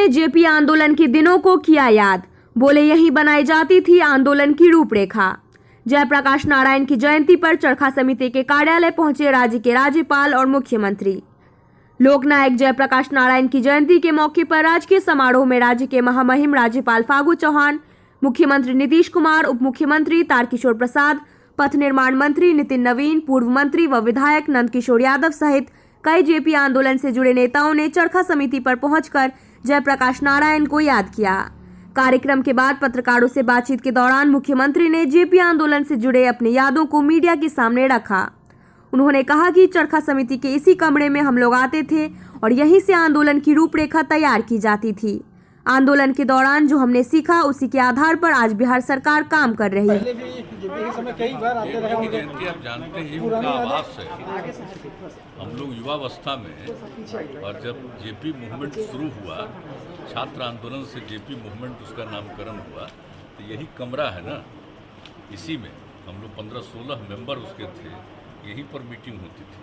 ने जेपी आंदोलन के दिनों को किया याद। बोले यही बनाई जाती थी आंदोलन की रूपरेखा। जयप्रकाश नारायण की जयंती पर चरखा समिति के कार्यालय पहुंचे राज्य के राज्यपाल और मुख्यमंत्री। लोकनायक जयप्रकाश नारायण की जयंती के मौके पर राजकीय समारोह में राज्य के महामहिम राज्यपाल फागू चौहान, मुख्यमंत्री नीतीश कुमार, उप मुख्यमंत्री तारकिशोर प्रसाद, पथ निर्माण मंत्री नितिन नवीन, पूर्व मंत्री व विधायक नंदकिशोर यादव सहित कई जेपी आंदोलन से जुड़े नेताओं ने चरखा समिति पर पहुंचकर जयप्रकाश नारायण को याद किया। कार्यक्रम के बाद पत्रकारों से बातचीत के दौरान मुख्यमंत्री ने जेपी आंदोलन से जुड़े अपनी यादों को मीडिया के सामने रखा। उन्होंने कहा कि चरखा समिति के इसी कमरे में हम लोग आते थे और यहीं से आंदोलन की रूपरेखा तैयार की जाती थी। आंदोलन के दौरान जो हमने सीखा उसी के आधार पर आज बिहार सरकार काम कर रही है। पहले भी जेपी के समय कई बार आते रहे होंगे। आप जानते हैं उनका आवास है। हम लोग युवावस्था में और जब जेपी मूवमेंट शुरू हुआ, छात्र आंदोलन से जेपी मूवमेंट उसका नामकरण हुआ, तो यही कमरा है ना, इसी में हम लोग 15-16 मेंबर उसके थे। यहीं पर मीटिंग होती थी,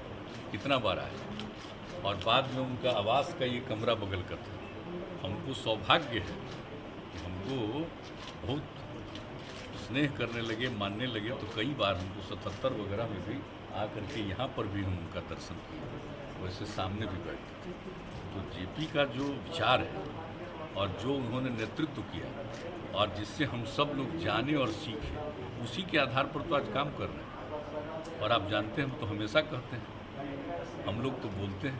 कितना बार आए। और बाद में उनका आवास का ये कमरा बगल का था। हमको सौभाग्य है कि हमको बहुत स्नेह करने लगे, मानने लगे, तो कई बार हमको 77 वगैरह में भी आकर के यहाँ पर भी हम उनका दर्शन किए, वैसे सामने भी बैठे थे। तो जेपी का जो विचार है और जो उन्होंने नेतृत्व किया और जिससे हम सब लोग जाने और सीखे, उसी के आधार पर तो आज काम कर रहे हैं। और आप जानते हैं, हम तो हमेशा कहते हैं, हम लोग तो बोलते हैं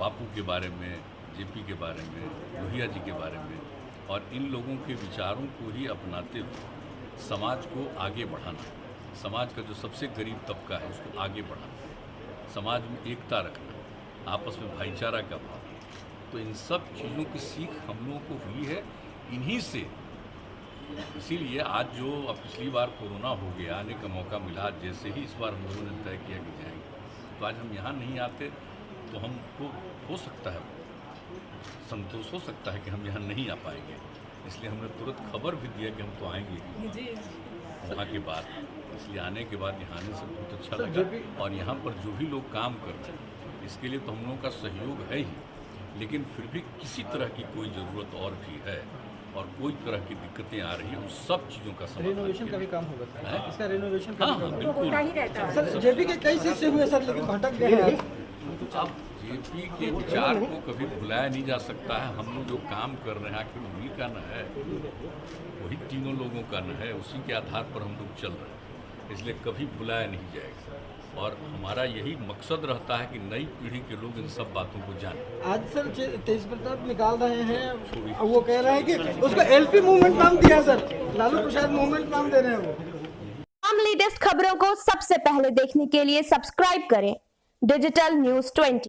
बापू के बारे में, जेपी के बारे में, लोहिया जी के बारे में, और इन लोगों के विचारों को ही अपनाते हुए समाज को आगे बढ़ाना, समाज का जो सबसे गरीब तबका है उसको आगे बढ़ाना, समाज में एकता रखना, आपस में भाईचारा का भाव। तो इन सब चीज़ों की सीख हम लोगों को हुई है इन्हीं से। इसीलिए आज जो अब पिछली बार कोरोना हो गया, आने का मौका मिला, जैसे ही इस बार हम लोगों ने तय किया कि जाएंगे, तो आज हम यहाँ नहीं आते तो हमको हो सकता है, संतोष हो सकता है कि हम यहाँ नहीं आ पाएंगे। इसलिए हमने तुरंत खबर भी दिया कि हम तो आएंगे वहाँ के बाद। इसलिए आने के बाद यहाँ आने से बहुत अच्छा लगा। और यहाँ पर जो भी लोग काम कर रहे हैं, इसके लिए तो हम लोगों का सहयोग है ही, लेकिन फिर भी किसी तरह की कोई ज़रूरत और भी है और कोई तरह की दिक्कतें आ रही हैं, उन सब चीज़ों का समाधान। रेनोवेशन का भी काम होगा सर, इसका रेनोवेशन का हाँ, बिल्कुल। सर जेपी के कई शिष्य हुए सर, लेकिन भटक गए हैं। अब जेपी के विचार को कभी भुलाया नहीं जा सकता है। हम लोग जो काम कर रहे हैं आखिर उन्हीं का न है, वही तीनों लोगों का न है, उसी के आधार पर हम लोग चल रहे हैं, इसलिए कभी भुलाया नहीं जाएगा। और हमारा यही मकसद रहता है कि नई पीढ़ी के लोग इन सब बातों को जानें। आज सर तेज प्रताप निकाल रहे हैं, वो कह रहे हैं कि उसको एलपी मूवमेंट नाम दिया सर, लालू प्रसाद मूवमेंट नाम दे रहे हैं वो। लेटेस्ट खबरों को सबसे पहले देखने के लिए सब्सक्राइब करें डिजिटल न्यूज़ 20।